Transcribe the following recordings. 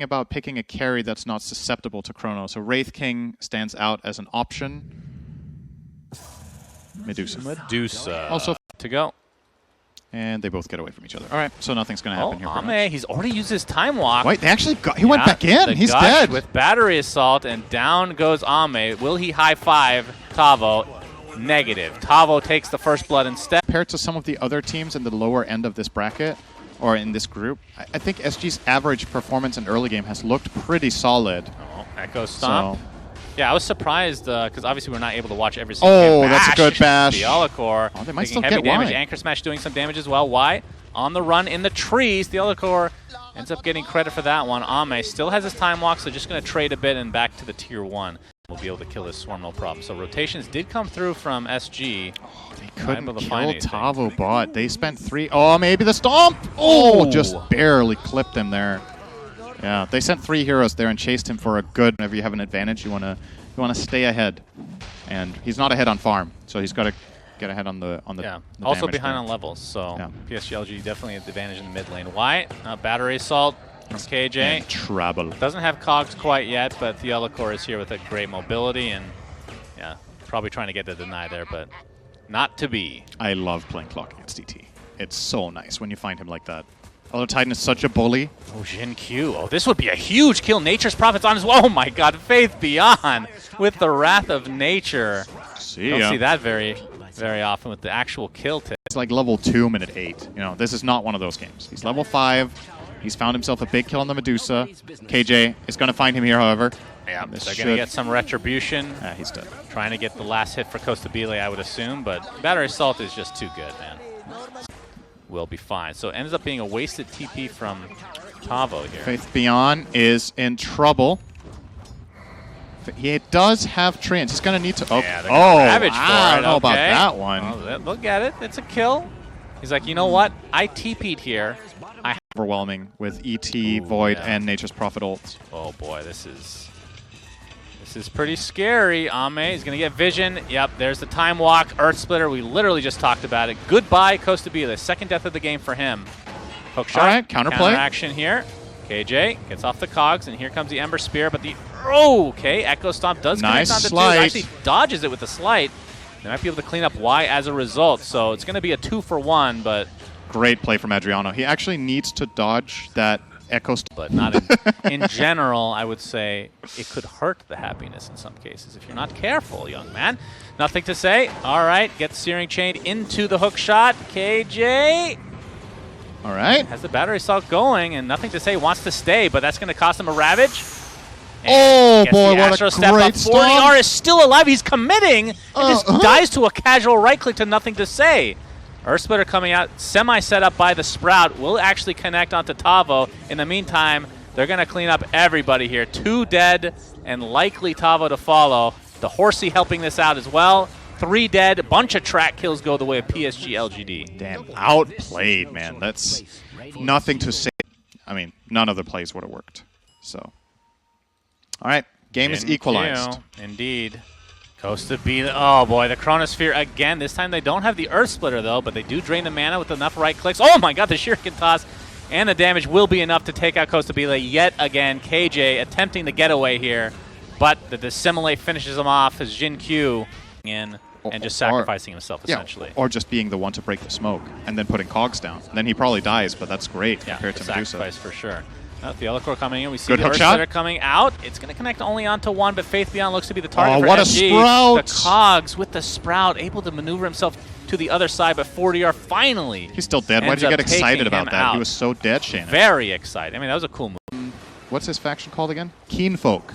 about picking a carry that's not susceptible to Chrono. So Wraith King stands out as an option. Medusa. Also to go. And they both get away from each other. All right, so nothing's going to happen here. Ame, he's already used his time walk. Wait, they actually got, he went back in. He's dead. With battery assault, and down goes Ame. Will he high five Tavo? Negative. Tavo takes the first blood instead. Compared to some of the other teams in the lower end of this bracket, or in this group, I think SG's average performance in early game has looked pretty solid. Oh, Echo Stomp. So. Yeah, I was surprised because obviously we're not able to watch every single game. That's a good bash. Theolacor they might still heavy get damage. Y. Anchor Smash doing some damage as well. Y on the run in the trees. Theolacor ends up getting credit for that one. Ame still has his time walk, so just going to trade a bit and back to the tier 1. We'll be able to kill this swarm no problem. So rotations did come through from SG. They couldn't kill Tavo bot. They spent 3. Maybe the stomp. Just barely clipped him there. Yeah, they sent 3 heroes there and chased him for a good. Whenever you have an advantage, you want to stay ahead, and he's not ahead on farm, so he's got to get ahead on the the also behind on levels. So PSG LG definitely at the advantage in the mid lane. Why? Battery assault from KJ. And trouble. Doesn't have cogs quite yet, but Theolacor is here with a great mobility, and probably trying to get the deny there, but not to be. I love playing clock against DT. It's so nice when you find him like that. Although Titan is such a bully. Jin Q. This would be a huge kill. Nature's Prophet's on as well. Oh my god, Faith Beyond with the Wrath of Nature. Don't see that very, very often with the actual kill tip. It's like level 2, minute 8. You know, this is not one of those games. He's level 5. He's found himself a big kill on the Medusa. KJ is going to find him here, however. Yeah, they're going to get some retribution. He's dead. Trying to get the last hit for Costabile, I would assume, but Battery Assault is just too good, man. Will be fine. So it ends up being a wasted TP from Tavo here. Faith Beyond is in trouble. He does have Treants. He's going to need to... Ravage for it. I don't know about that one. Look at it. It's a kill. He's like, you know what? I TP'd here. Overwhelming with ET, Void, and Nature's Prophet ults. Oh boy, this is pretty scary. Ame is going to get vision. Yep, there's the time walk. Earth Splitter, we literally just talked about it. Goodbye, Costabile. Second death of the game for him. Hook shot. All right, counterplay. Counter action here. KJ gets off the cogs, and here comes the Ember Spear, but the... okay, Echo Stomp does connect onto two. Actually dodges it with the slight. They might be able to clean up Y as a result, so it's going to be a 2-for-1, but... Great play from Adriano. He actually needs to dodge that Echo Stomp. But not in general, I would say it could hurt the happiness in some cases if you're not careful, young man. Nothing to say. All right, gets Searing Chain into the hook shot. KJ... All right. Has the battery assault going, and nothing to say, wants to stay, but that's going to cost him a Ravage. And boy, what a great stop. 40R is still alive. He's committing, and just dies to a casual right-click to nothing to say. Earth Splitter coming out, semi-set up by the Sprout, will actually connect onto Tavo. In the meantime, they're going to clean up everybody here. 2 dead, and likely Tavo to follow. The Horsey helping this out as well. 3 dead, a bunch of track kills go the way of PSG LGD. Damn, outplayed, man. That's nothing to say. I mean, none of the plays would have worked. So, all right, game is equalized. Indeed. Costabile. Oh boy, the Chronosphere again. This time they don't have the Earth Splitter though, but they do drain the mana with enough right clicks. Oh my god, the Shuriken toss and the damage will be enough to take out Costabile yet again. KJ attempting the getaway here, but the Dissimilate finishes him off as Jin Q in and just sacrificing himself essentially. Or just being the one to break the smoke and then putting cogs down. Then he probably dies, but that's great compared to Medusa. Sacrifice for sure. Theolacor coming in. We see the Earth Splitter coming out. It's going to connect only onto one, but Faith Beyond looks to be the target for what SG. A sprout! The cogs with the Sprout, able to maneuver himself to the other side, but 40R finally. He's still dead. Why did you get excited about that? He was so dead, Shannon. Very excited. I mean, that was a cool move. What's his faction called again? Keenfolk.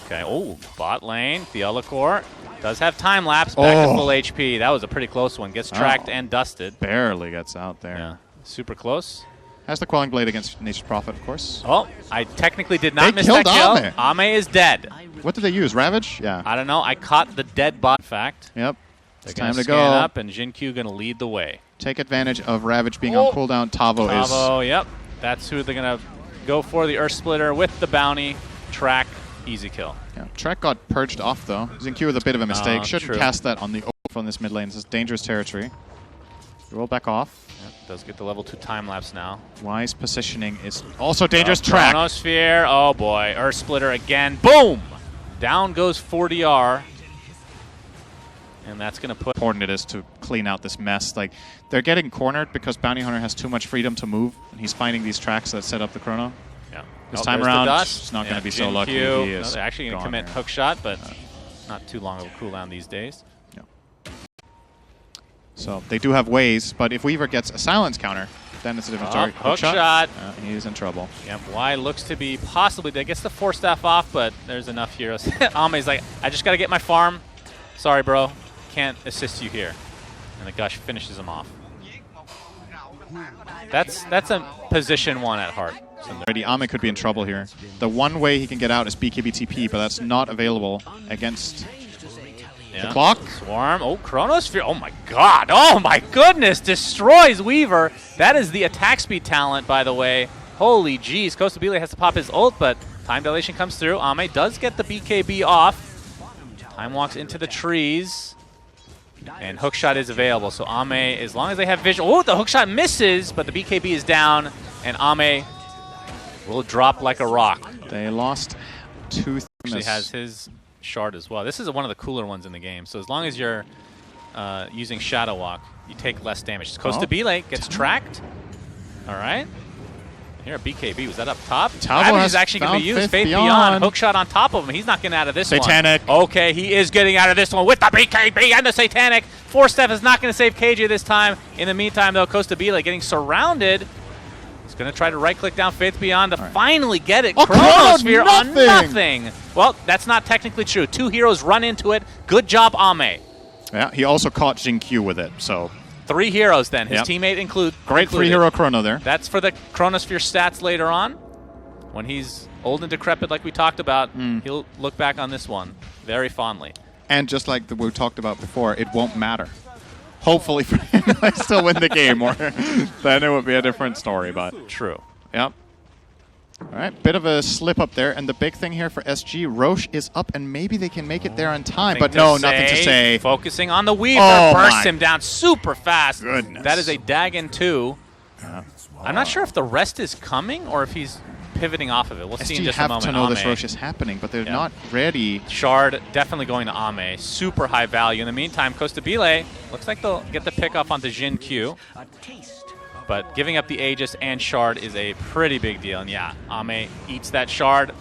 Okay. Oh, bot lane. Theolacor does have time lapse. Back to full HP. That was a pretty close one. Gets tracked and dusted. Barely gets out there. Yeah. Super close. Has the Quelling Blade against Nature's Prophet, of course. Oh, I technically did not miss that kill. Ame is dead. What did they use? Ravage? Yeah. I don't know. I caught the dead bot, in fact. Yep. It's time to go up, and Jin Q going to lead the way. Take advantage of Ravage being on cooldown. Tavo, yep. That's who they're going to go for, the Earth Splitter with the bounty. Track, easy kill. Yeah. Track got purged off, though. Jin Q with a bit of a mistake. Shouldn't cast that on the from this mid lane. This is dangerous territory. Roll back off. Yep, does get the level 2 time lapse now. Wise positioning is also dangerous. Track. Chronosphere. Oh boy. Earth Splitter again. Boom! Down goes 40R. And that's going to put... important it is to clean out this mess. Like, they're getting cornered because Bounty Hunter has too much freedom to move, and he's finding these tracks that set up the chrono. Yeah. This time around, it's not going to be so lucky. He is they're actually going to commit hook shot, but not too long of a cooldown these days. Yeah. So they do have ways, but if Weaver gets a silence counter, then it's a different story. Hook shot. He's in trouble. Yep. Y looks to be possibly... They gets the 4-staff off, but there's enough heroes. Ame's like, I just got to get my farm. Sorry, bro. Can't assist you here. And the Gush finishes him off. That's a position 1 at heart. Already, Ame could be in trouble here. The one way he can get out is BKB-TP, but that's not available against the clock. Swarm. Oh, Chronosphere. Oh my god. Oh my goodness. Destroys Weaver. That is the attack speed talent, by the way. Holy jeez. Kostabile has to pop his ult, but time dilation comes through. Ame does get the BKB off. Time walks into the trees. And hookshot is available, so Ame, as long as they have vision... Oh, the hookshot misses, but the BKB is down, and Ame will drop like a rock. They lost 2 things. Actually has his shard as well. This is one of the cooler ones in the game, so as long as you're using Shadow Walk, you take less damage. Kostabile gets tracked. All right. Here, BKB, was that up top? Tavo is actually going to use Faith Beyond. Hookshot on top of him. He's not getting out of this Satanic. one. Okay, he is getting out of this one with the BKB and the Satanic. 4-step is not going to save KJ this time. In the meantime, though, Kostabile getting surrounded. He's going to try to right-click down Faith Beyond to finally get it. Oh, Chronosphere on nothing. Well, that's not technically true. 2 heroes run into it. Good job, Ame. Yeah, he also caught Jin Q with it, so... 3 heroes then. His teammate included. Great 3-hero chrono there. That's for the Chronosphere stats later on. When he's old and decrepit like we talked about, he'll look back on this one very fondly. And just like we talked about before, it won't matter. Hopefully for him, I still win the game, or then it would be a different story. But true. Yep. All right, bit of a slip up there, and the big thing here for SG, Roche is up, and maybe they can make it there on time, but no, nothing to say. Focusing on the Weaver, bursts him down super fast. Goodness. That is a Dagon 2. I'm not sure if the rest is coming or if he's pivoting off of it. We'll see in just a moment. SG have to know this Roche is happening, but they're not ready. Shard definitely going to Ame. Super high value. In the meantime, Kostabile looks like they'll get the pick off onto Jin Q. But giving up the Aegis and Shard is a pretty big deal. And yeah, Ame eats that Shard,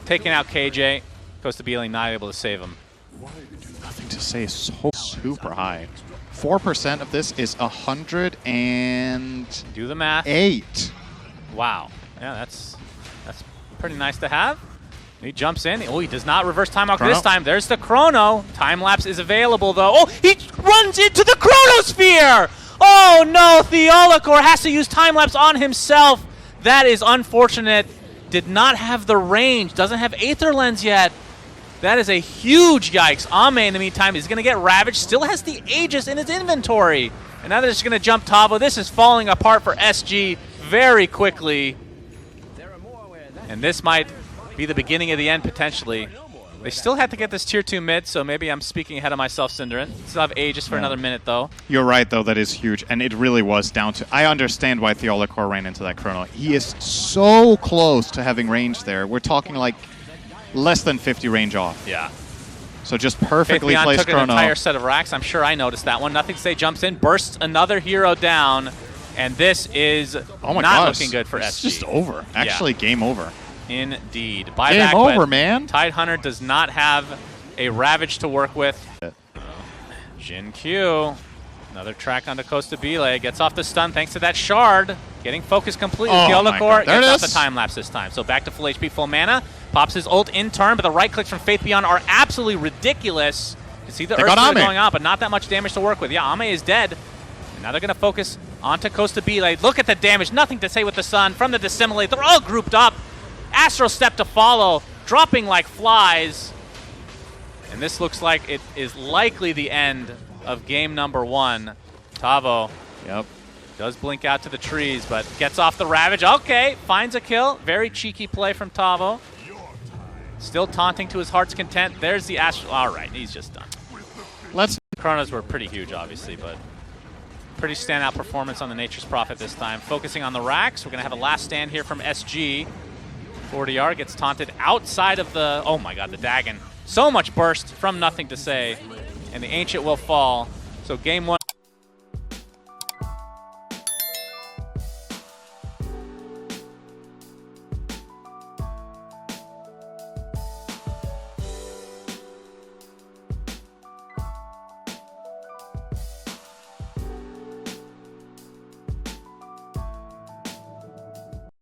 taking out KJ. Kostabile not able to save him. Nothing to say, so super high. 4% of this is 100 and... Do the math. 8. Wow. Yeah, that's pretty nice to have. He jumps in. Oh, he does not reverse timeout this time. There's the chrono. Time lapse is available, though. Oh, he runs into the Chronosphere! Oh no, Theolacor has to use time-lapse on himself. That is unfortunate. Did not have the range. Doesn't have Aether Lens yet. That is a huge yikes. Ame, in the meantime, is going to get ravaged. Still has the Aegis in his inventory. And now they're just going to jump Tavo. This is falling apart for SG very quickly. And this might be the beginning of the end, potentially. They still have to get this tier 2 mid, so maybe I'm speaking ahead of myself, Synderin. Still have Aegis for another minute, though. You're right, though. That is huge, and it really was down to... I understand why Theolacor ran into that chrono. He is so close to having range there. We're talking like less than 50 range off. Yeah. So just perfectly placed took chrono. An entire set of racks. I'm sure I noticed that one. Nothing to say jumps in, bursts another hero down, and this is not looking good for SG. It's just over. Actually, game over. Indeed. Game over, man. Tide Hunter does not have a Ravage to work with. Jin Q. Another track onto Kostabile. Gets off the stun thanks to that Shard. Getting focused completely. Theolacor gets off the time lapse this time. So back to full HP, full mana. Pops his ult in turn, but the right clicks from Faith Beyond are absolutely ridiculous. You see the Earth going on, but not that much damage to work with. Yeah, Ame is dead. And now they're going to focus onto Kostabile. Look at the damage. Nothing to say with the sun. From the Dissimilate, they're all grouped up. Astral Step to follow, dropping like flies. And this looks like it is likely the end of game number 1. Tavo does blink out to the trees, but gets off the Ravage. Okay, finds a kill. Very cheeky play from Tavo. Still taunting to his heart's content. There's the Astral. All right, he's just done. Chronos were pretty huge, obviously, but Pretty standout performance on the Nature's Prophet this time. Focusing on the racks. We're going to have a last stand here from SG. 40R gets taunted outside of the... Oh my god, the Dagon. So much burst from Nothing to Say. And the Ancient will fall. So game 1